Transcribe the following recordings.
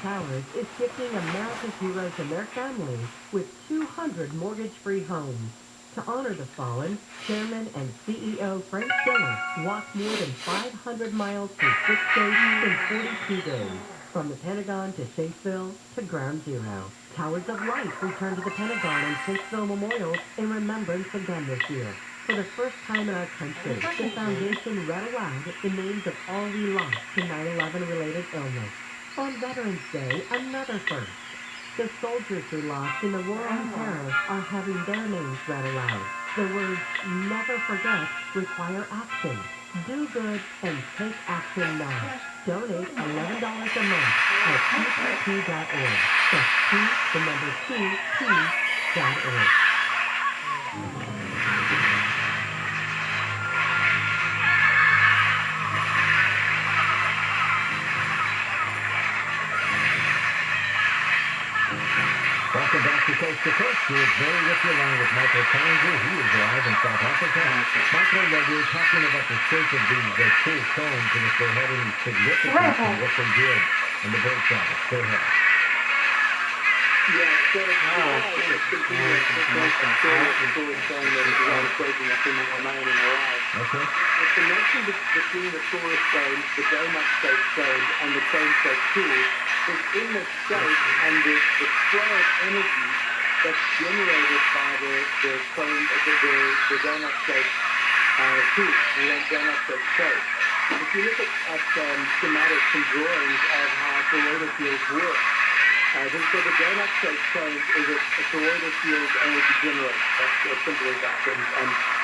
Towers is gifting America's heroes and their families with 200 mortgage-free homes. To honor the fallen, Chairman and CEO Frank Stiller walked more than 500 miles through 6 states in 42 days. From the Pentagon to Shatesville to Ground Zero. Towers of Light returned to the Pentagon and Shatesville Memorial in remembrance again this year. For the first time in our country, the foundation read aloud the names of all we lost to 9/11-related illness. On Veterans Day, another first. The soldiers we lost in the war on terror are having their names read aloud. The words never forget require action. Do good and take action now. Donate $11 a month at TweetTweet.org. That's T2T.org. Welcome back to Coast. George Berry with you along with Michael Townsend. He is live in South Africa. Michael, we're talking about the shape of the cool stones and if they had any significance in what they did in the bird travel. Go ahead. Yeah, so it's continuous stone that is on equation up in Maine and Hawaii. Okay. The connection between the Taurus stones, the donut-shaped stones, and the cone-shaped tools is in the shape and the flow of energy that's generated by the donut-shaped tools, the donut-shaped shape. If you look at schematics and drawings of how toroidal fields work, so the donut-shaped cone is a toroidal field energy generator. That's as simple as that. And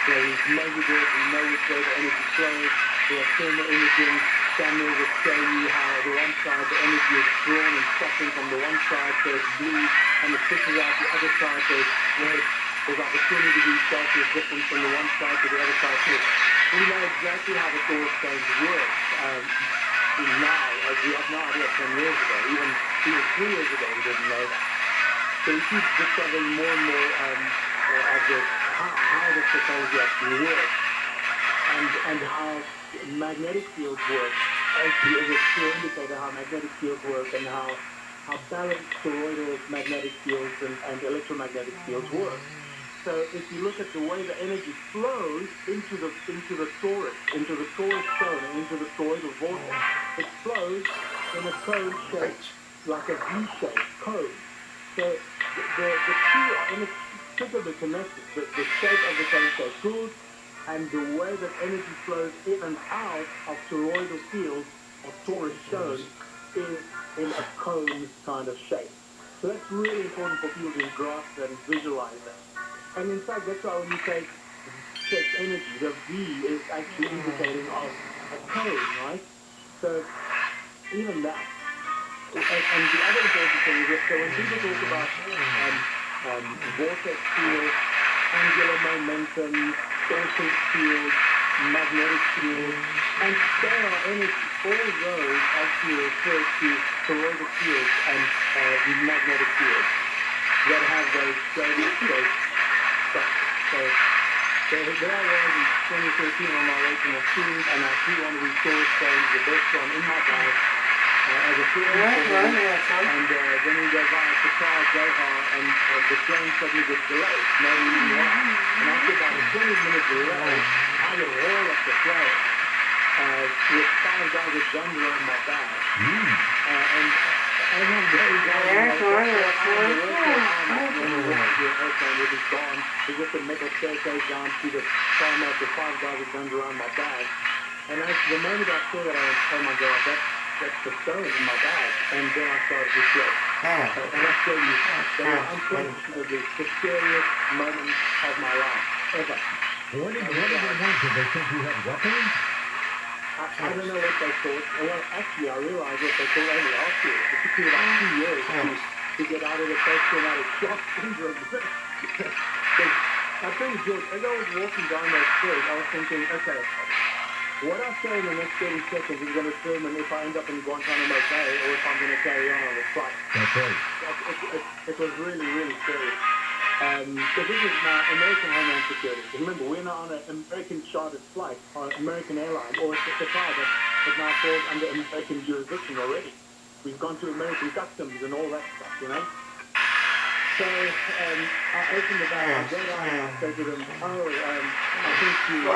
we've measured it, we know which way the energy flows. We have thermal imaging cameras that show you how the one side, the energy is drawn and sucking from the one side, so it's blue, and it pushes out the other side, so it's red. There's like a 20 degrees Celsius difference from the one side to the other side. So we know exactly how the Taurus stones work. Now, as we have no idea 10 years ago, even 3 years ago, we didn't know that. So we keep discovering more and more of how this technology actually works and how magnetic fields work. Actually, is a clear indicator how magnetic fields work and how balanced toroidal magnetic fields and electromagnetic fields work. So if you look at the way the energy flows into the torus, into the torus stone, and into the toroidal vortex, it flows in a cone shape, like a V-shaped cone. So the two are inextricably connected. The shape of the cone-shaped tools and the way that energy flows in and out of toroidal fields or torus stones is in a cone kind of shape. So that's really important for people to grasp that and visualize that. And in fact, that's why when you take energy, the V is actually indicating of a cone, right? So even that. And the other important thing is that so when people talk about vortex fields, angular momentum, torsion fields, magnetic fields, and scalar energy, all those actually refer to toroidal fields and magnetic fields that have those gradient shapes. So there I was in 2013 on my way to my student, and I threw one of these Taurus stones, the best one in my bag, as a free and then we go via Qatar, Doha, and the plane suddenly gets delayed, no reason why. And after about a 20-minute delay, I get all up the plane with 5 guys with guns around my back. And as I'm very down, it is gone. There's just a metal staircase down to the tarmac with 5 guys with guns around my back. And the moment I saw that, I went, oh my God, that's the stone in my bag. And then I started to sweat. And that's really, unquestionably, the scariest moment of my life, ever. What did they want? Did they think you had weapons? I don't know what they thought. Well, actually, I realized what they thought only after. It took me about 2 years to get out of the post-traumatic shock syndrome. I think, George, as I was walking down those stairs, I was thinking, okay, what I say in the next 30 seconds is going to determine if I end up in Guantanamo Bay or if I'm going to carry on this flight. That's right. It was really, really scary. So this is now American Homeland Security. Remember, we're now on an American chartered flight, or American airline, or it's a car that now falls under American jurisdiction already. we've gone to American customs and all that stuff, you know. So I opened the bag, I go down and I say to them, I think you're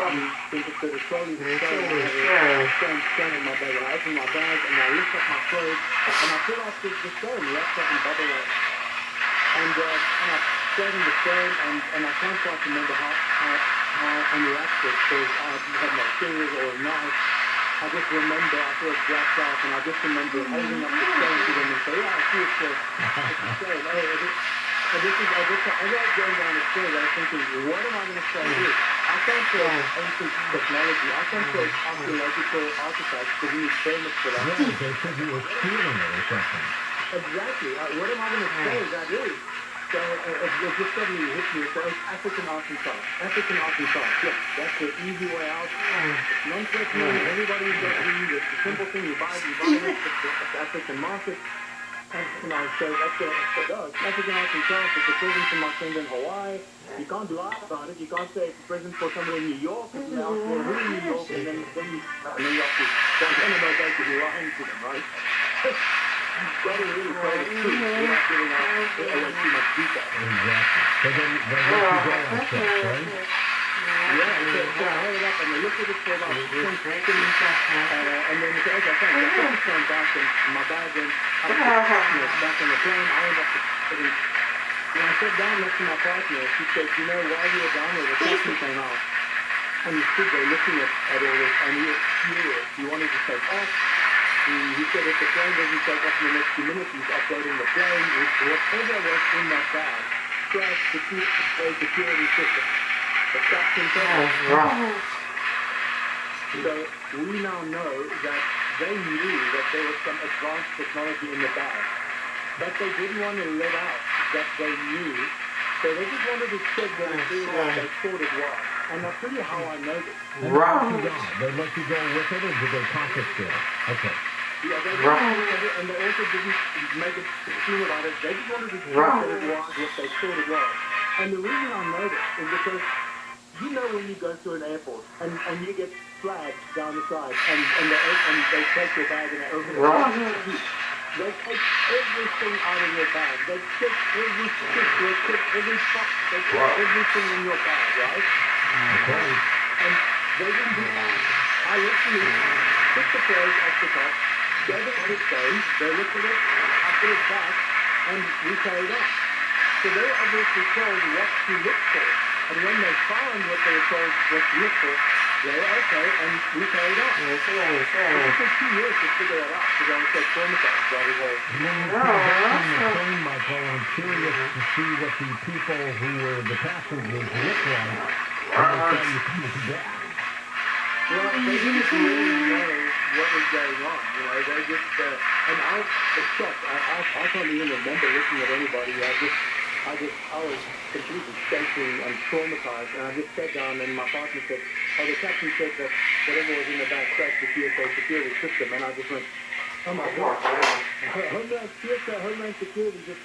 interested in slowly the stone. I have a stone in my bag, and I open my bag and I lift up my clothes and I pull out the stone wrapped up in bubble wrap. And I stayed in the stone and I can't quite remember how I unwrapped it because I had no scissors or a knife. I just remember I sort of blacked out and I just remember holding up the stone to them and say, yeah, I see it's a stone. As I was going down the stairs, I was thinking, what am I going to say here? I can't show ancient technology. I can't show archaeological artifacts because you need permits for that. Yeah, they said you were stealing it or something. Exactly. What am I going to say that is? So it just suddenly hit me. So it's African art and science. African art and science. Yes, that's the easy way out. It's non-threatening. Everybody's got to use it. It's a simple thing. You buy it. It's the African market. African art shows. African art and science. It's a present from my friend in Hawaii. You can't lie about it. You can't say it's a present for somebody in New York. And they ask, well, who in New York? And then you have to don't know basically lying to them, right? Got to really tell the truth without giving away too much detail. Exactly. But then let you go on stuff, right? Yeah, so I held it up and they looked at it for about 10 seconds. And then they said, okay, thanks. I put the phone back in my bag and I put back on the plane. I went up to it. When I sat down next to my partner, she said, you know, while you were down there, the captain came out. And he stood there looking at all this and he was furious. He wanted to take off. He said if the plane doesn't take off in the next few minutes, he's uploading the plane with whatever was in that bag. Plus the security system. The captain said. So we now know that they knew that there was some advanced technology in the bag. But they didn't want to let out that they knew. So they just wanted to check that it was what they thought it was. And I'll tell you how I know this. And they let you go with it or did they confiscate it? Okay. Yeah, they didn't, and they also didn't make it seem about it. They just wanted to check that it was what they thought it was. And the reason I know this is because you know when you go to an airport and you get flags down the side and they take your bag and they open it. They take everything out of your bag. They check every stick, they check every box, they check everything in your bag, right? Okay. And they didn't do that. I literally took the clothes off the top, gave it to the stone, they looked at it, I put it back, and we carried on. So they were obviously told what to look for. And when they found what they were told what to look for, they were okay, and we carried on. It took 2 years to figure it out, because I was so traumatized by the whole. When you come back from the plane, Michael, I'm curious to see what the people who were the passengers look like when they saw you coming back. Well, they didn't really know what was going on, you know, they just, and I was shocked. I can't even remember looking at anybody. I was completely shaking and traumatized, and I just sat down and my partner said, the captain said that whatever was in the bag crashed the TSA security system, and I just went, oh my God, Homeland Security just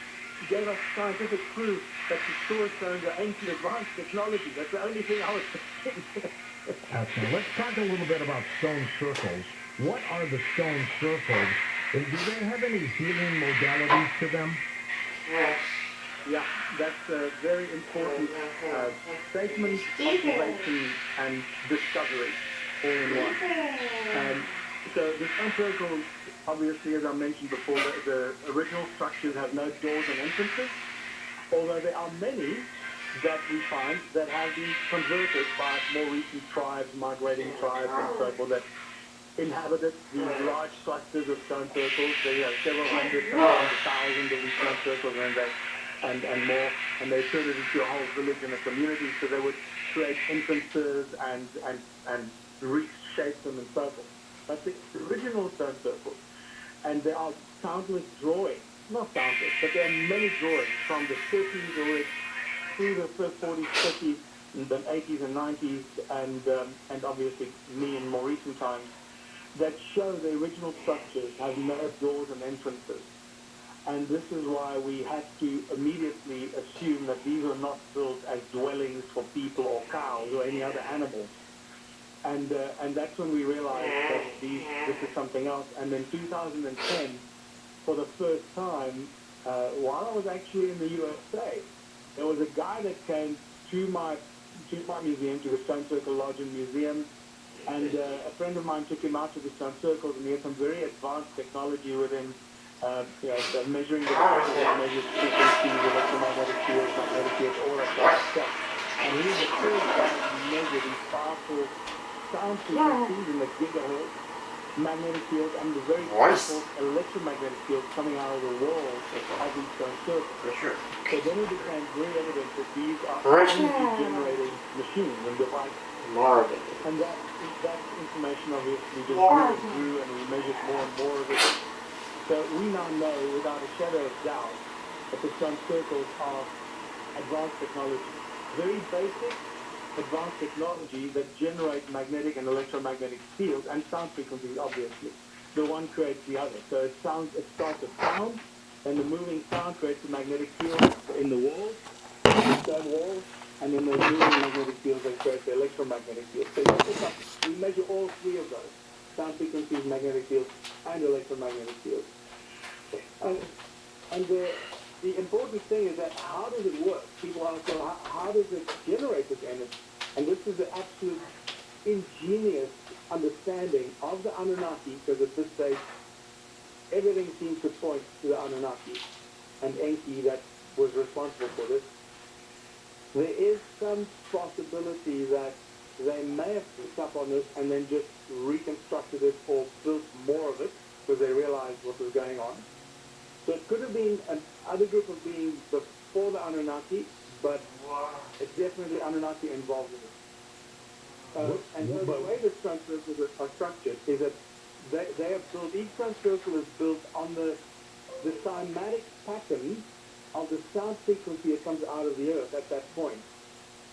gave us scientific proof that the store stones are ancient advanced technology. That's the only thing I was thinking. Excellent. Let's talk a little bit about stone circles. What are the stone circles, and do they have any healing modalities to them? Yeah, that's a very important statement, observation, and discovery all in one. So the stone circles, obviously, as I mentioned before, the original structures have no doors and entrances, although there are many that we find that have been converted by more recent tribes, migrating tribes, and so forth, that inhabited these large clusters of stone circles. They have several hundred, sometimes 1,000 of these stone circles, and more, and they turned it into a whole village and a community, so they would create entrances and reshape them and so forth. But the original stone circles, and there are countless drawings, not countless, but there are many drawings from the 30s already through the first 40s, 50s, and then 80s and 90s, and obviously me in more recent times, that show the original structures have no doors and entrances. And this is why we had to immediately assume that these were not built as dwellings for people or cows or any other animals. And that's when we realized that this is something else. And in 2010, for the first time while I was actually in the USA. There was a guy that came to my museum, to the Stone Circle Lodge and Museum, and a friend of mine took him out to the Stone Circles, and he had some very advanced technology within, the measuring devices that measures frequencies, electromagnetic fields, magnetic fields, all that kind of stuff. And he was the first guy to measure these powerful sound frequencies in the gigahertz, magnetic fields, and the very powerful electromagnetic fields coming out of the walls of these Stone Circles. For sure. So then it became very evident that these are energy-generating machines and devices. Marvin. And that information obviously just grew and grew, and we measured more and more of it. So we now know without a shadow of doubt that the Stone Circles are advanced technology. Very basic advanced technology that generate magnetic and electromagnetic fields and sound frequencies, obviously. The one creates the other. So it starts with sound, and the moving sound creates a magnetic field in the walls, the stone walls, and then those moving magnetic fields that create the electromagnetic field. So we measure all three of those: sound frequencies, magnetic fields, and electromagnetic fields. And the important thing is that how does it work? People ask, well, how does it generate this energy? And this is the absolute ingenious understanding of the Anunnaki, because at this stage, everything seems to point to the Anunnaki and Enki that was responsible for this. There is some possibility that they may have picked up on this and then just reconstructed it or built more of it because they realized what was going on. So it could have been another group of beings before the Anunnaki, but it's definitely Anunnaki involved in it. And so the way the Stone Circles are structured is that they have built, each Stone Circle is built on the cymatic pattern of the sound frequency that comes out of the earth at that point.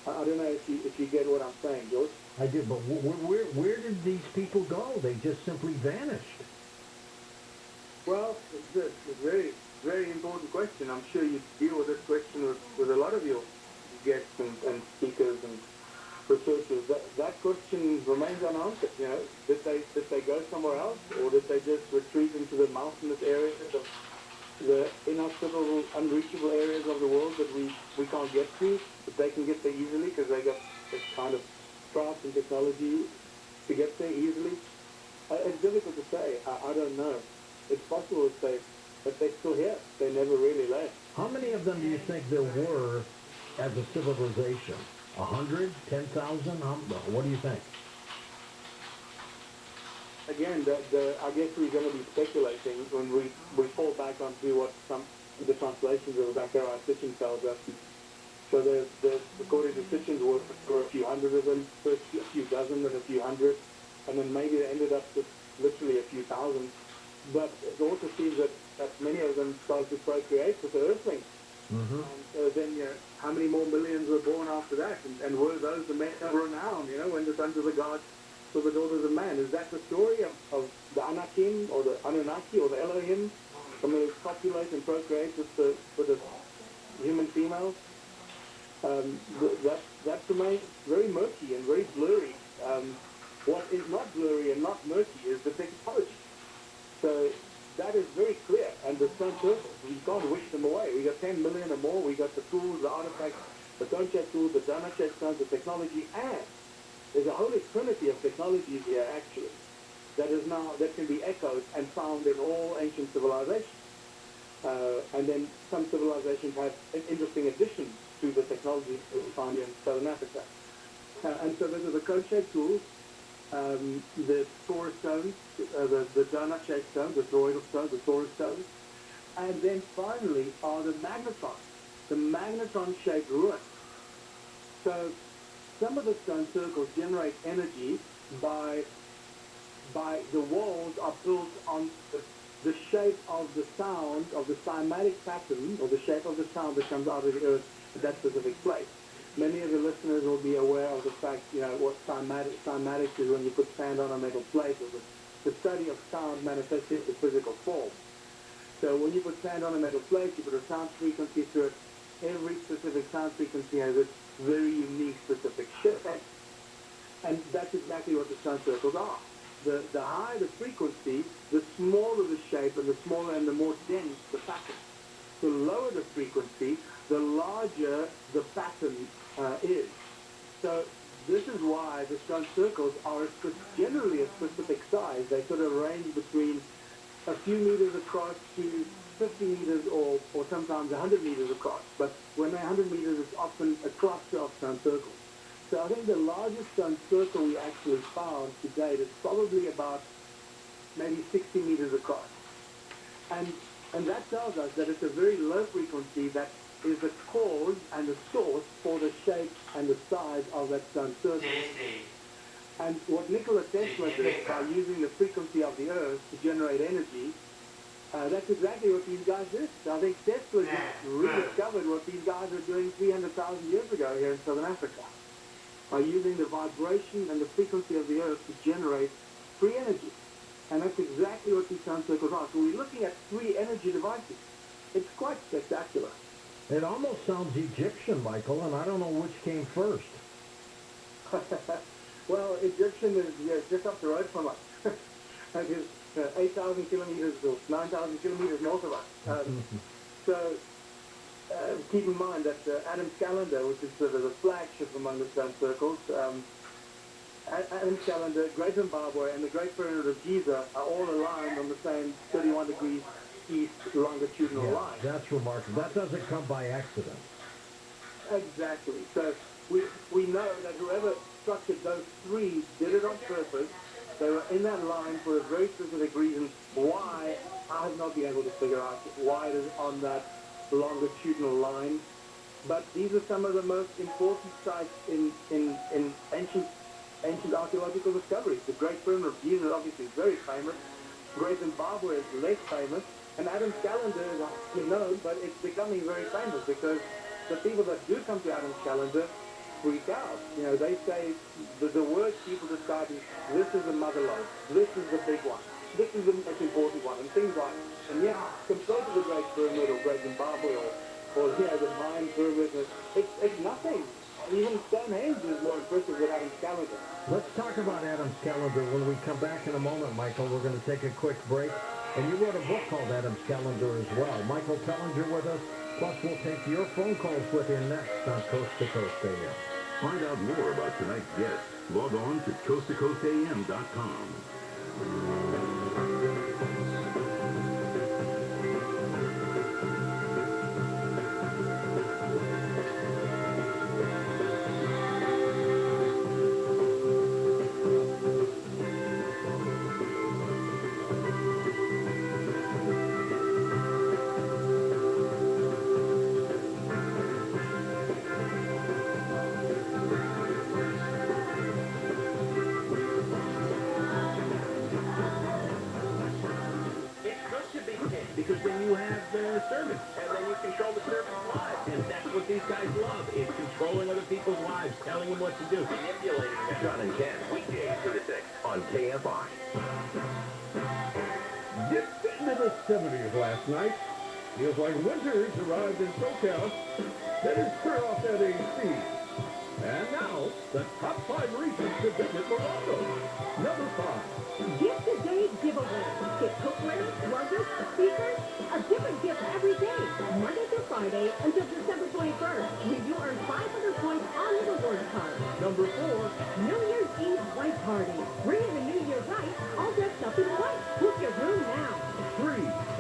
I don't know if you get what I'm saying, George. I do, but where did these people go? They just simply vanished. Well, it's a very, very important question. I'm sure you deal with this question with a lot of your guests and speakers and researchers. That question remains unanswered. Did they go somewhere else, or did they just retreat into the mountainous areas of the inhospitable, unreachable areas of the world that we can't get to, but they can get there easily because they got this kind of craft and technology to get there easily? It's difficult to say. I don't know. It's possible to say that they're still here. They never really left. How many of them do you think there were as a civilization? 100? 10,000? What do you think? Again, I guess we're going to be speculating when we fall back onto what the translations of Zachariah Sitchin tells us. So according to Sitchin, there were a few hundred of them, first a few dozen, then a few hundred, and then maybe they ended up with literally a few thousand. But it also seems that many of them started to procreate with the Earthlings. Mm-hmm. And then, how many more millions were born after that? And were those the men of renown, when the sons of the gods saw the daughters of man? Is that the story of the Anakim, or the Anunnaki, or the Elohim, from who copulate and procreate with the human females? That remains very murky and very blurry. What is not blurry and not murky is the technology. So that is very clear, and the Stone Circles, we can't wish them away. We got 10 million or more. We got the tools, the artifacts, the stone-shaped tools, the donut-shaped stones, the technology, and there's a holy trinity of technologies here, actually, that can be echoed and found in all ancient civilizations. And then some civilizations have interesting additions to the technology that we find in Southern Africa. And so those are the cone-shaped tools, the torus stones, the donut-shaped stones, the toroidal stones, the torus stones, and then finally are the magnetrons, the magnetron-shaped ruins. So some of the Stone Circles generate energy by the walls are built on the shape of the sound, of the cymatic pattern, or the shape of the sound that comes out of the earth at that specific place. Many of the listeners will be aware of the fact, what cymatics is when you put sand on a metal plate, or the study of sound manifested in physical form. So when you put sand on a metal plate, you put a sound frequency through it. Every specific sound frequency has its very unique specific shape. And that's exactly what the Stone Circles are. the higher the frequency, the smaller the shape, and the smaller and the more dense the pattern. The lower the frequency, the larger the pattern is. So this is why the stone circles are generally a specific size. They sort of range between a few meters across to 50 meters or sometimes 100 meters across. But when they're 100 meters, it's often a cluster of stone circles. So I think the largest stone circle we actually found to date is probably about maybe 60 meters across. And that tells us that it's a very low frequency that is the cause and the source for the shape and the size of that stone circle. And what Nikola Tesla did by using the frequency of the Earth to generate energy, that's exactly what these guys did. So I think Tesla just rediscovered what these guys were doing 300,000 years ago here in Southern Africa, by using the vibration and the frequency of the Earth to generate free energy. And that's exactly what these stone circles are. So we're looking at free energy devices. It's quite spectacular. It almost sounds Egyptian, Michael, and I don't know which came first. Well, Egyptian is just up the road from us. That is 8,000 kilometers or 9,000 kilometers north of us. So keep in mind that Adam's calendar, which is sort of the flagship among the stone circles, Adam's calendar, Great Zimbabwe, and the Great Pyramid of Giza are all aligned on the same 31 degrees east longitudinal line. That's remarkable. That doesn't come by accident. Exactly. So we know that whoever structured those three did it on purpose. They were in that line for a very specific reason. Why, I have not been able to figure out why it is on that longitudinal line. But these are some of the most important sites in ancient archaeological discoveries. The Great Pyramid of Giza is obviously very famous. Great Zimbabwe is less famous. And Adam's calendar is actually known, but it's becoming very famous because the people that do come to Adam's calendar freak out. You know, they say the words people describe is, this is the mother lode, this is the big one, this is the most important one, and things like that. And yet, compared to the Great Pyramid or Great Zimbabwe or the Mayan Pyramid, it's nothing. Even Stonehenge is more impressive than Adam's calendar. Let's talk about Adam's calendar when we come back in a moment, Michael. We're going to take a quick break. And you wrote a book called Adam's Calendar as well. Michael Tellinger with us. Plus, we'll take your phone calls with you next on Coast to Coast AM. Find out more about tonight's guest. Log on to coasttocoastam.com. Because then you have the servants, and then you control the servants' lives. And that's what these guys love, is controlling other people's lives, telling them what to do, manipulating them. John and Ken, weekdays 2 to 6 on KFI. Dipped into the 70s last night. Feels like winter's arrived in SoCal. Better turn off that AC. And now, the top 5 reasons to visit Morocco. Number 5. Gift a day giveaway. Get cookware, luggage, speakers, a different gift every day. Monday through Friday until December 21st. When you earn 500 points on the reward card. Number 4. New Year's Eve white party. Bring in the New Year right, all dressed up in white. Book your room now. 3.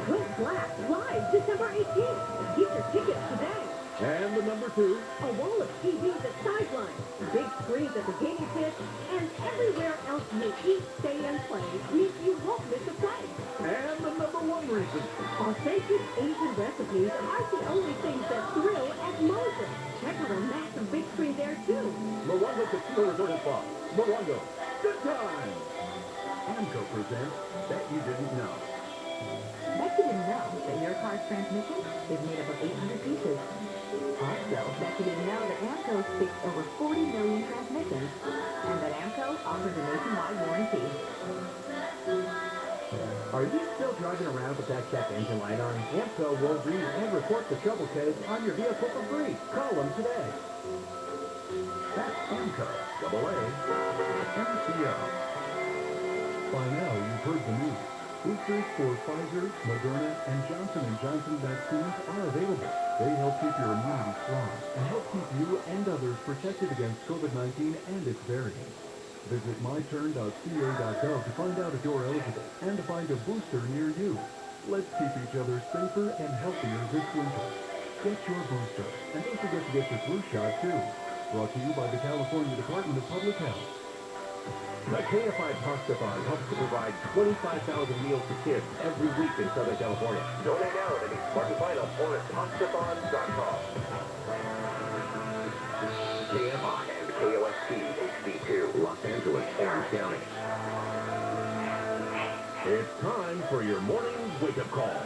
Click Black live December 18th. Get your tickets today. And the number 2. A wall of TVs at Sideline, big screens at the gaming pit, and everywhere else you eat, stay, and play means you won't miss a play. And the number 1 reason. Authentic Asian recipes aren't the only things that thrill at Moses. Check out a massive big screen there, too. Morongo Casino Resort and Spa. Morongo. Good time. Amco presents Bet You Didn't Know. Bet you didn't know that your car's transmission is made up of 800 pieces. Also, bet you didn't know that AMCO fixed over 40 million transmissions, and that AMCO offers a nationwide warranty. Are you still driving around with that check engine light on? AMCO will read and report the trouble codes on your vehicle for free. Call them today. That's Amco, AA, MCO. By now, you've heard the news. Boosters for Pfizer, Moderna, and Johnson & Johnson vaccines are available. They help keep your immunity strong and help keep you and others protected against COVID-19 and its variants. Visit myturn.ca.gov to find out if you're eligible and to find a booster near you. Let's keep each other safer and healthier this winter. Get your booster, and don't forget to get your flu shot, too. Brought to you by the California Department of Public Health. The KFI Pasta-Thon helps to provide 25,000 meals to kids every week in Southern California. Donate now at any Spartan Final or at pastathon.com. KFI and KOST HD2, Los Angeles, Orange County. It's time for your morning wake-up call.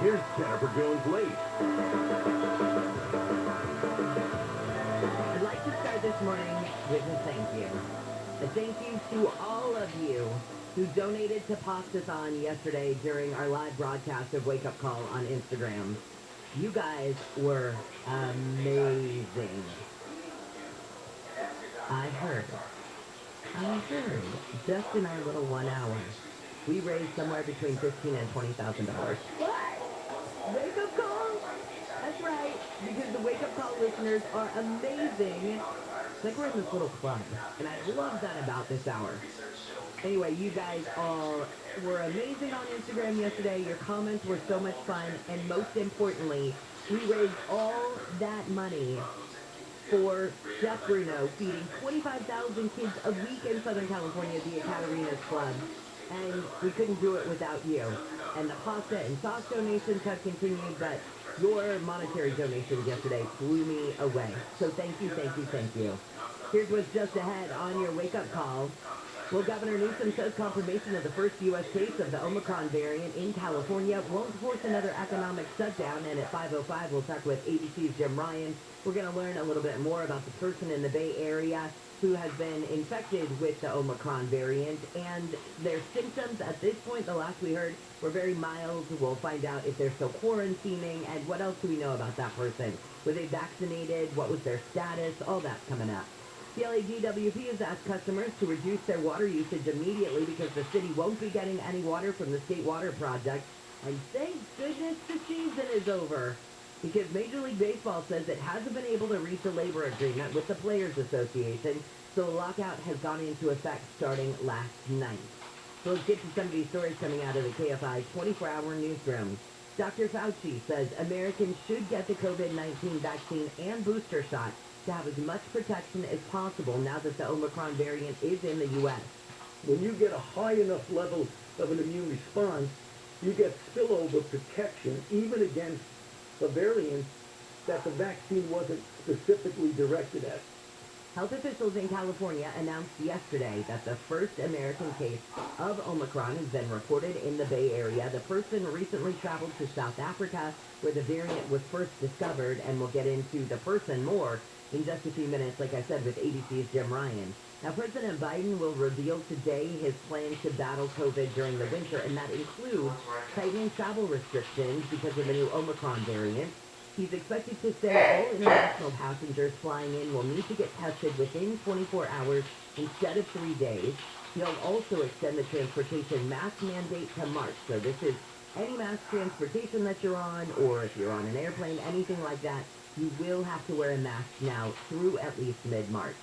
Here's Jennifer Jones-Late. I'd like to start this morning with a thank you. A thank you to all of you who donated to Pastathon yesterday during our live broadcast of Wake Up Call on Instagram. You guys were amazing. I heard, just in our little 1 hour, we raised somewhere between $15,000 and $20,000. Wake Up Call? That's right, because the Wake Up Call listeners are amazing. It's like we're in this little club, and I love that about this hour. Anyway, you guys all were amazing on Instagram yesterday. Your comments were so much fun, and most importantly, we raised all that money for Chef Bruno feeding 25,000 kids a week in Southern California at the Ekaterinas Club. And we couldn't do it without you. And the pasta and sauce donations have continued, but your monetary donations yesterday blew me away. So thank you, thank you, thank you. Here's what's just ahead on your wake-up call. Well, Governor Newsom says confirmation of the first U.S. case of the Omicron variant in California won't force another economic shutdown. And at 5:05, we'll talk with ABC's Jim Ryan. We're going to learn a little bit more about the person in the Bay Area who has been infected with the Omicron variant, and their symptoms at this point, the last we heard, were very mild. We'll find out if they're still quarantining, and what else do we know about that person? Were they vaccinated? What was their status? All that's coming up. The LADWP has asked customers to reduce their water usage immediately because the city won't be getting any water from the State Water Project. And thank goodness the season is over, because Major League Baseball says it hasn't been able to reach a labor agreement with the Players Association, so a lockout has gone into effect starting last night. So let's get to some of these stories coming out of the KFI 24-hour newsroom. Dr. Fauci says Americans should get the COVID-19 vaccine and booster shot to have as much protection as possible now that the Omicron variant is in the U.S. When you get a high enough level of an immune response, you get spillover protection even against the variants that the vaccine wasn't specifically directed at. Health officials in California announced yesterday that the first American case of Omicron has been reported in the Bay Area. The person recently traveled to South Africa, where the variant was first discovered, and we'll get into the person more in just a few minutes, like I said, with ABC's Jim Ryan. Now, President Biden will reveal today his plan to battle COVID during the winter, and that includes tightening travel restrictions because of the new Omicron variant. He's expected to say all international passengers flying in will need to get tested within 24 hours instead of 3 days. He'll also extend the transportation mask mandate to March. So this is any mass transportation that you're on, or if you're on an airplane, anything like that, you will have to wear a mask now through at least mid-March.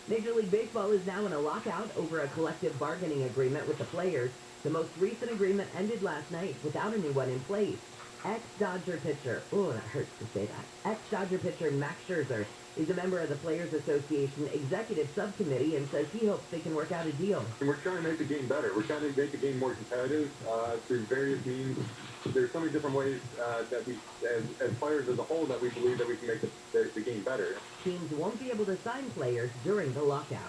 Major League Baseball is now in a lockout over a collective bargaining agreement with the players. The most recent agreement ended last night without a new one in place. Ex-Dodger pitcher, oh, that hurts to say that, ex-Dodger pitcher Max Scherzer is a member of the Players Association Executive Subcommittee and says he hopes they can work out a deal. And we're trying to make the game better. We're trying to make the game more competitive through various means. There's so many different ways that we, as players as a whole, that we believe that we can make the game better. Teams won't be able to sign players during the lockout.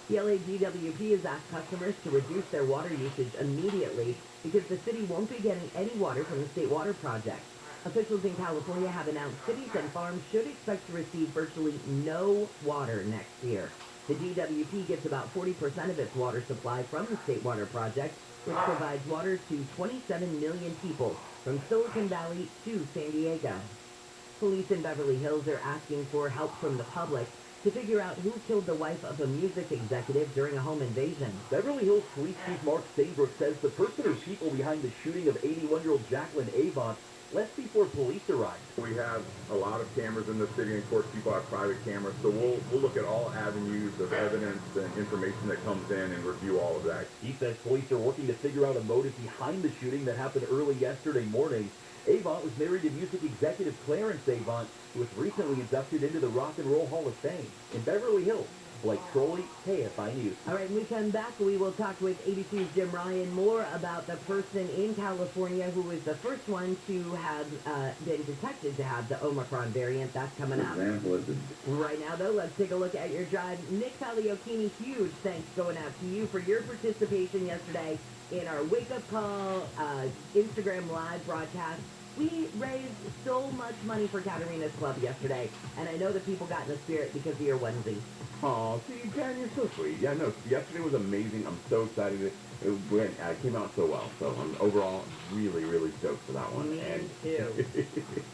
The LADWP has asked customers to reduce their water usage immediately because the city won't be getting any water from the State Water Project. Officials in California have announced cities and farms should expect to receive virtually no water next year. The DWP gets about 40% of its water supply from the State Water Project, which provides water to 27 million people from Silicon Valley to San Diego. Police in Beverly Hills are asking for help from the public to figure out who killed the wife of a music executive during a home invasion. Beverly Hills Police Chief Mark Stainbrook says the person or people behind the shooting of 81-year-old Jacqueline Avant left before police arrived. We have a lot of cameras in the city, and of course people have private cameras, so we'll look at all avenues of evidence and information that comes in and review all of that. He says police are working to figure out a motive behind the shooting that happened early yesterday morning. Avant was married to music executive Clarence Avant, who was recently inducted into the Rock and Roll Hall of Fame. In Beverly Hills, Blake Trolley, KFI News. All right, when we come back, we will talk with ABC's Jim Ryan more about the person in California who was the first one to have been detected to have the Omicron variant. That's coming up. Right now, though, let's take a look at your drive. Nick Paliocchini, huge thanks going out to you for your participation yesterday in our wake-up call Instagram Live broadcast. We raised so much money for Katerina's Club yesterday, and I know that people got in the spirit because of your onesie. Oh, see, Jen, you're so sweet. Yeah, no, yesterday was amazing. I'm so excited. It came out so well. So I'm overall really, really stoked for that one. Me and too.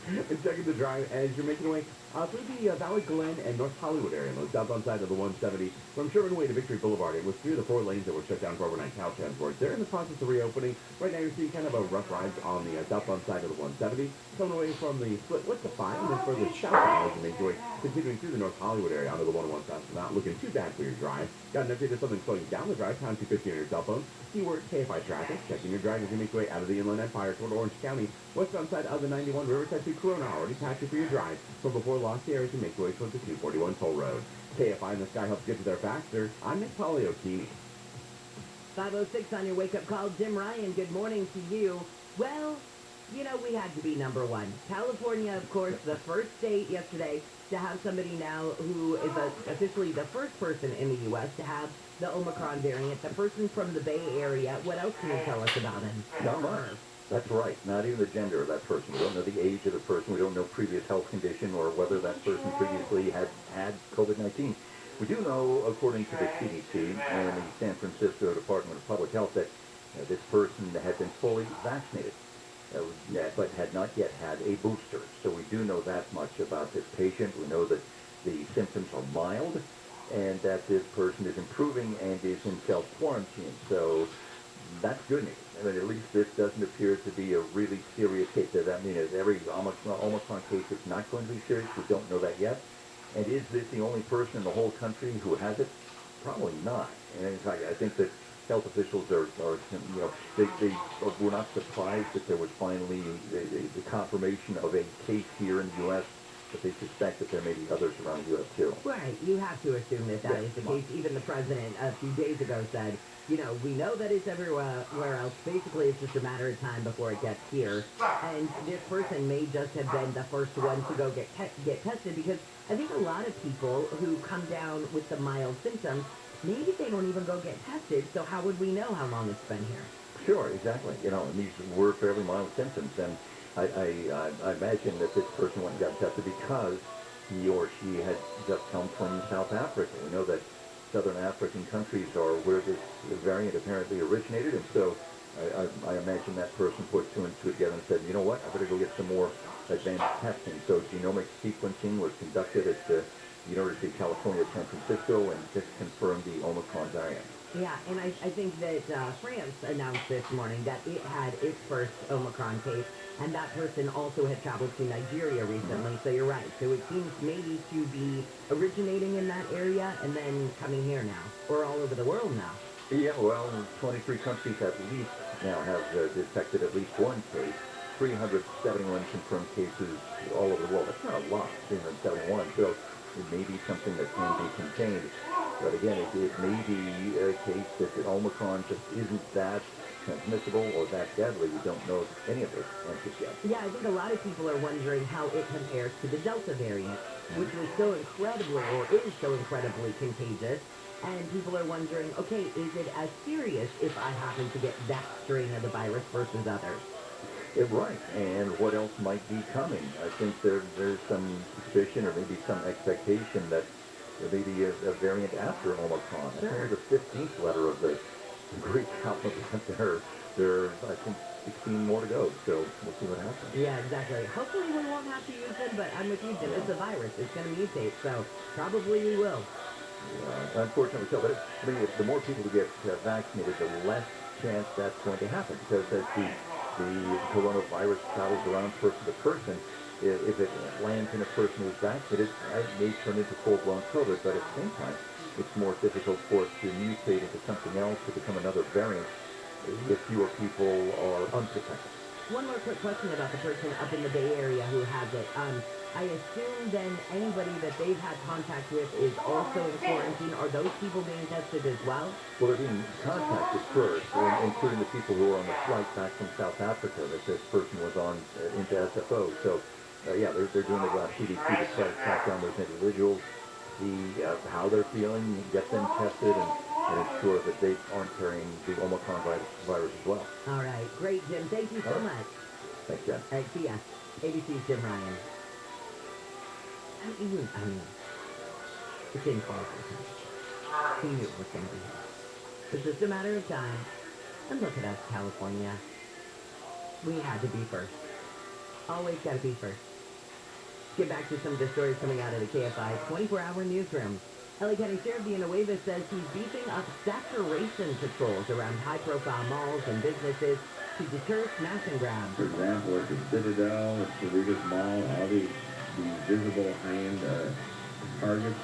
and second to drive as you're making your way through the Valley Glen and North Hollywood area, on the southbound side of the 170 from Sherman Way to Victory Boulevard. It was through the 4 lanes that were shut down for overnight cow transport. They're in the process of reopening. Right now you're seeing kind of a rough ride on the southbound side of the 170, coming away from the split with the 5, and then further southbound as you make your way continuing through the North Hollywood area onto the 101 south. Not looking too bad for your drive. Got an update of something slowing down the drive, time 250 on your cell phone. Keyword KFI traffic, checking your drive as you make your way out of the Inland Empire toward Orange County, westbound side of the 91 Riverside to Corona. Already patchy for your drive from before Lost Air as you make your way towards the 241 toll road. KFI in the sky helps get you there faster. I'm Nick Paliocchini. 5:06 on your wake-up call. Jim Ryan, good morning to you. Well, you know, we had to be number one. California, of course, the first state yesterday to have somebody now who is officially the first person in the U.S. to have the Omicron variant, the person from the Bay Area. What else can you tell us about him? Not much. That's right. Not even the gender of that person. We don't know the age of the person. We don't know previous health condition or whether that person previously had COVID-19. We do know, according to the CDC and the San Francisco Department of Public Health, that this person had been fully vaccinated, but had not yet had a booster. So we do know that much about this patient. We know that the symptoms are mild and that this person is improving and is in self-quarantine. So that's good news. I mean, at least this doesn't appear to be a really serious case. Does that mean that every Omicron case is not going to be serious? We don't know that yet. And is this the only person in the whole country who has it? Probably not. And in fact, I think that health officials are you know, they were not surprised that there was finally the confirmation of a case here in the U.S., but they suspect that there may be others around the U.S. too. Right. You have to assume that is the case. Even the president a few days ago said, you know, we know that it's everywhere else. Basically, it's just a matter of time before it gets here. And this person may just have been the first one to go get tested, because I think a lot of people who come down with the mild symptoms, maybe they don't even go get tested, so how would we know how long it's been here? Sure, exactly. You know, and these were fairly mild symptoms, and I imagine that this person went and got tested because he or she had just come from South Africa. We know that Southern African countries are where this variant apparently originated, and so I imagine that person put 2 and 2 together and said, you know what, I better go get some more advanced testing. So genomic sequencing was conducted at the University of California, San Francisco, and this confirmed the Omicron variant. Yeah, and I think that France announced this morning that it had its first Omicron case, and that person also had traveled to Nigeria recently, so you're right. So it seems maybe to be originating in that area and then coming here now, or all over the world now. Yeah, well, 23 countries at least now have detected at least one case. 371 confirmed cases all over the world. That's not a lot, 371, so it may be something that can be contained. But again, it may be a case that the Omicron just isn't that transmissible or that deadly. We don't know any of those answers yet. Yeah, I think a lot of people are wondering how it compares to the Delta variant, which was so incredibly, or is so incredibly contagious. And people are wondering, okay, is it as serious if I happen to get that strain of the virus versus others? Right, and what else might be coming? I think there's some suspicion or maybe some expectation that there may be a variant after Omicron. Sure. I think the 15th letter of the Greek alphabet, there I think 16 more to go, so we'll see what happens. Yeah, exactly. Hopefully we won't have to use them, but I'm with you, Jim. It's a virus. It's going to mutate, so probably we will. Yeah, unfortunately so. But I mean, the more people who get vaccinated, the less chance that's going to happen. Because as the coronavirus travels around person to person, if it lands in a person who's vaccinated, it may turn into full-blown COVID. But at the same time, it's more difficult for it to mutate into something else, to become another variant, if fewer people are unprotected. One more quick question about the person up in the Bay Area who has it. I assume then anybody that they've had contact with is also in quarantine. Are those people being tested as well? Well, they're being contacted first, including the people who are on the flight back from South Africa that this person was on into SFO. So, yeah, they're doing the CDC to try to track down those individuals, see how they're feeling, get them tested, and ensure that they aren't carrying the Omicron virus as well. All right. Great, Jim. Thank you so much. Thanks, Jen. All right, see ya. ABC's Jim Ryan. I mean, it's in qualification. He knew it was going to be here. It's just a matter of time. And look at us, California. We had to be first. Always got to be first. Get back to some of the stories coming out of the KFI 24-hour newsroom. LA County Sheriff Villanueva says he's beefing up saturation patrols around high-profile malls and businesses to deter smash and grab. For example, at the Citadel, at the Cerritos Mall, all these visible high-end targets,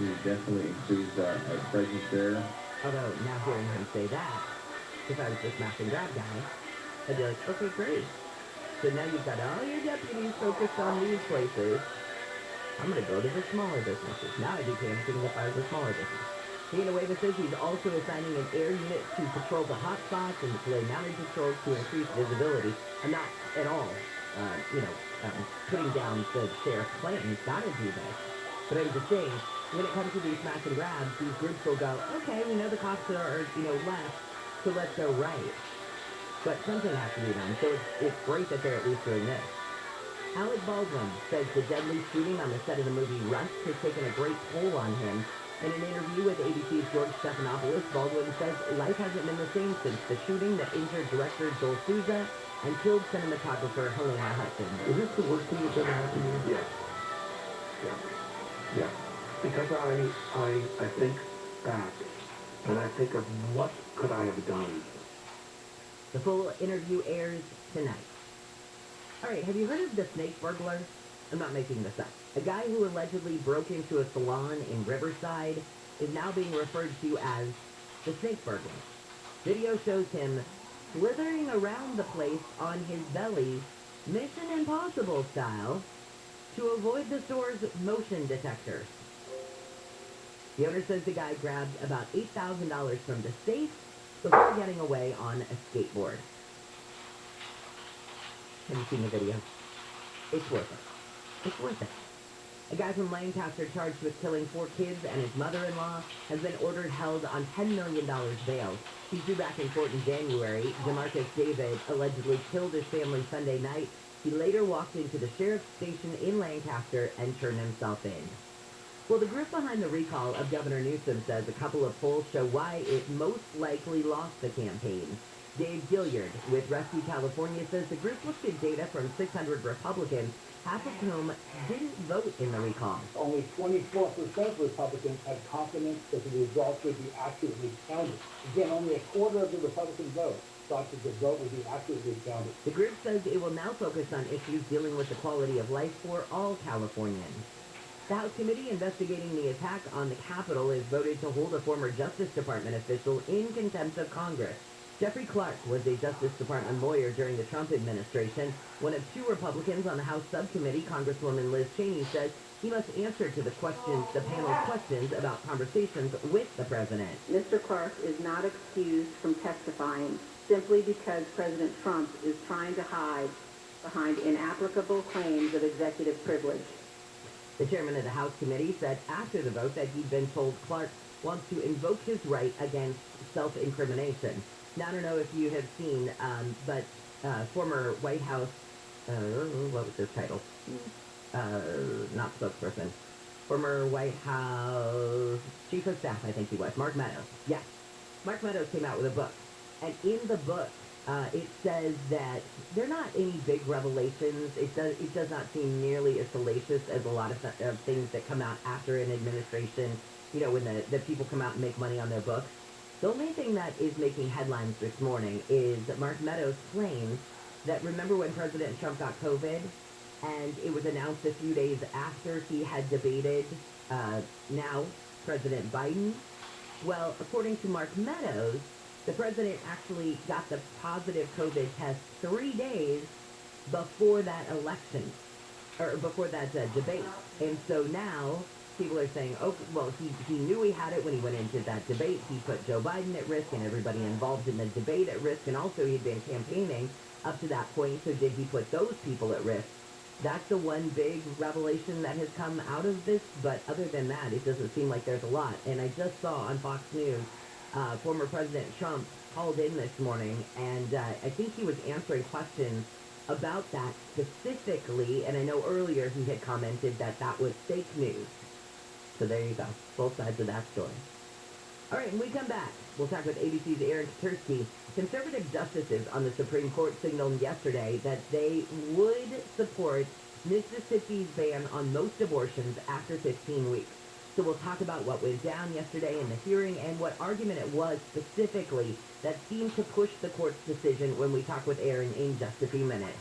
we definitely increased our presence there. Although, now hearing him say that, if I was the smash and grab guy, I'd be like, okay, great. So now you've got all your deputies focused on these places. I'm going to go to the smaller businesses. Now I'd be panicking if I was a smaller business. Villanueva says he's also assigning an air unit to patrol the hot spots and deploy mounted patrols to increase visibility. I'm not at all, putting down the sheriff's plan. He's got to do this. But I'm just saying, when it comes to these smash and grabs, these groups will go, okay, we know the cops are, left, so let's go right. But something has to be done, so it's great that they're at least doing this. Alec Baldwin says the deadly shooting on the set of the movie Rust has taken a great toll on him. In an interview with ABC's George Stephanopoulos, Baldwin says life hasn't been the same since the shooting that injured director Joel Souza and killed cinematographer Helena Hudson. Is this the worst thing that's ever happened to you? Yes. Yeah. Because I think back, and I think of what could I have done. The full interview airs tonight. All right, have you heard of the snake burglar? I'm not making this up. A guy who allegedly broke into a salon in Riverside is now being referred to as the snake burglar. Video shows him slithering around the place on his belly, Mission Impossible style, to avoid the store's motion detectors. The owner says the guy grabbed about $8,000 from the safe before getting away on a skateboard. Have you seen the video? It's worth it. It's worth it. A guy from Lancaster charged with killing 4 kids and his mother-in-law has been ordered held on $10 million bail. He's due back in court in January. DeMarcus David allegedly killed his family Sunday night. He later walked into the sheriff's station in Lancaster and turned himself in. Well, the group behind the recall of Governor Newsom says a couple of polls show why it most likely lost the campaign. Dave Gilliard with Rescue California says the group looked at data from 600 Republicans, half of whom didn't vote in the recall. Only 24% of Republicans had confidence that the results would be accurately counted. Again, only a quarter of the Republican vote thought that the vote would be accurately counted. The group says it will now focus on issues dealing with the quality of life for all Californians. The House committee investigating the attack on the Capitol has voted to hold a former Justice Department official in contempt of Congress. Jeffrey Clark was a Justice Department lawyer during the Trump administration. One of 2 Republicans on the House subcommittee, Congresswoman Liz Cheney, says he must answer to the panel's questions about conversations with the president. Mr. Clark is not excused from testifying simply because President Trump is trying to hide behind inapplicable claims of executive privilege. The chairman of the House committee said after the vote that he'd been told Clark wants to invoke his right against self-incrimination. Now, I don't know if you have seen, but former White House, what was his title? Not spokesperson. Former White House Chief of Staff, I think he was, Mark Meadows. Yes. Mark Meadows came out with a book. And in the book, It says that they're not any big revelations. It does not seem nearly as salacious as a lot of things that come out after an administration, when the people come out and make money on their books. The only thing that is making headlines this morning is Mark Meadows claims that, remember when President Trump got COVID, and it was announced a few days after he had debated now President Biden? Well, according to Mark Meadows, the president actually got the positive COVID test 3 days before that election, or before that debate. And so now people are saying, oh, well, he knew he had it when he went into that debate. He put Joe Biden at risk and everybody involved in the debate at risk, and also he'd been campaigning up to that point, so did he put those people at risk? That's the one big revelation that has come out of this, but other than that, it doesn't seem like there's a lot. And I just saw on Fox News, former President Trump called in this morning, and I think he was answering questions about that specifically, and I know earlier he had commented that that was fake news. So there you go, both sides of that story. All right, when we come back, we'll talk with ABC's Aaron Katursky. Conservative justices on the Supreme Court signaled yesterday that they would support Mississippi's ban on most abortions after 15 weeks. So we'll talk about what went down yesterday in the hearing and what argument it was specifically that seemed to push the court's decision when we talk with Aaron in just a few minutes.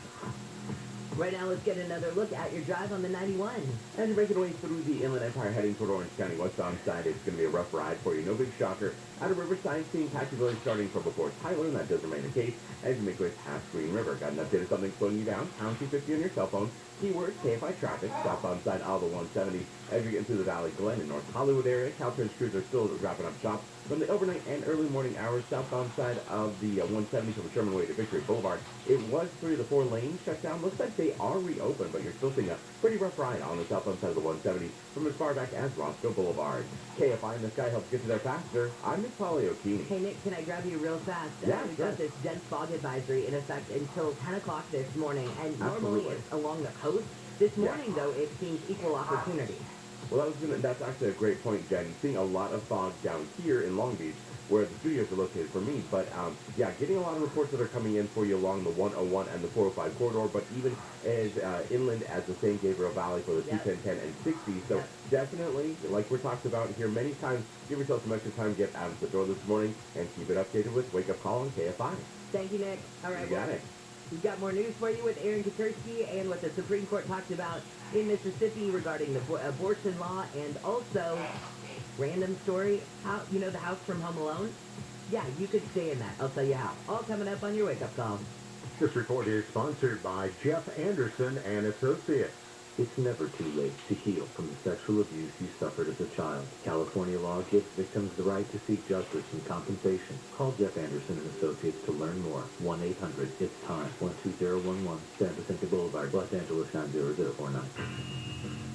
Right now, let's get another look at your drive on the 91. As you're making your way through the Inland Empire heading toward Orange County, westbound side, it's going to be a rough ride for you. No big shocker. Out of Riverside, seeing patchy delays starting from before Tyler, and that does remain the case as you make your way past Green River. Got an update of something slowing you down. Pound 250 on your cell phone. Keyword, KFI traffic, southbound side of the 170. As you get into the Valley Glen and North Hollywood area, Caltrans crews are still wrapping up shop from the overnight and early morning hours, southbound side of the 170 from Sherman Way to Victory Boulevard. It was 3 of the 4 lanes shut down. Looks like they are reopened, but you're still seeing a pretty rough ride on the southbound side of the 170 from as far back as Roscoe Boulevard. KFI in the sky helps get you there faster. I'm Nick Poliokini. Hey, Nick, can I grab you real fast? Yeah, We've sure. got this dense fog advisory in effect until 10 o'clock this morning, and normally it's along the coast. This morning, though, it seems equal opportunity. Well, that's actually a great point, Jen. Seeing a lot of fog down here in Long Beach, where the studios are located for me. But, yeah, getting a lot of reports that are coming in for you along the 101 and the 405 corridor, but even as inland as the San Gabriel Valley for the 210, 10, and 60. So definitely, like we're talked about here many times, give yourself some extra time, get out of the door this morning, and keep it updated with Wake Up Call on KFI. Thank you, Nick. All right, You got it. We've got more news for you with Aaron Katursky and what the Supreme Court talked about in Mississippi regarding the abortion law, and also, random story, how, the house from Home Alone? Yeah, you could stay in that. I'll tell you how. All coming up on your wake-up call. This report is sponsored by Jeff Anderson and Associates. It's never too late to heal from the sexual abuse you suffered as a child. California law gives victims the right to seek justice and compensation. Call Jeff Anderson and Associates to learn more. 1-800-ITS-TIME. 12011 San Vicente Boulevard, Los Angeles 90049.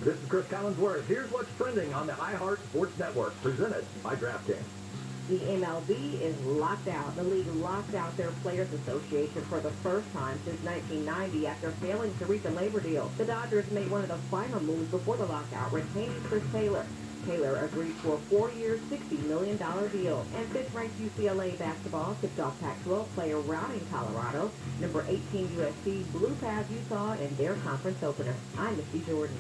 This is Chris Collinsworth. Here's what's trending on the iHeart Sports Network, presented by DraftKings. The MLB is locked out. The league locked out their Players Association for the first time since 1990 after failing to reach a labor deal. The Dodgers made one of the final moves before the lockout, retaining Chris Taylor. Taylor agreed for a 4-year, $60 million deal. And fifth-ranked UCLA basketball tipped off Pac-12 player routing Colorado. Number 18 USC blew past Utah in their conference opener. I'm Misty Jordan.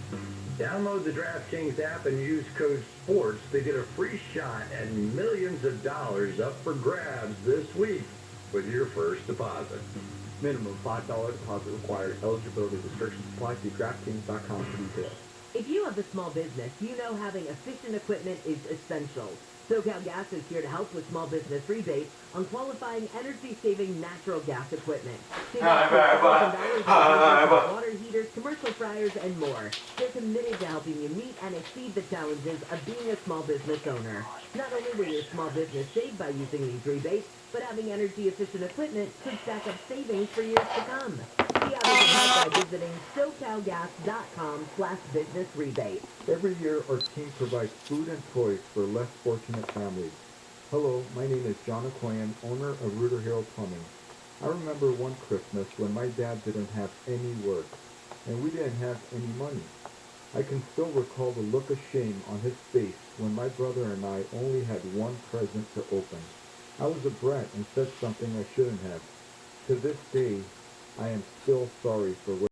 Download the DraftKings app and use code SPORTS to get a free shot at millions of dollars up for grabs this week with your first deposit. Minimum $5 deposit required. Eligibility restrictions apply. See DraftKings.com for details. If you have a small business, you know having efficient equipment is essential. SoCal Gas is here to help with small business rebates on qualifying energy-saving natural gas equipment. Save up to $1,000 on water heaters, commercial fryers, and more. They're committed to helping you meet and exceed the challenges of being a small business owner. Not only will your small business save by using these rebates, but having energy-efficient equipment could stack up savings for years to come. See how they can help by visiting SoCalGas.com/business rebate. Every year, our team provides food and toys for less fortunate families. Hello, my name is John Okoyan, owner of Rooter Hero Plumbing. I remember one Christmas when my dad didn't have any work, and we didn't have any money. I can still recall the look of shame on his face when my brother and I only had one present to open. I was a brat and said something I shouldn't have. To this day, I am still sorry for what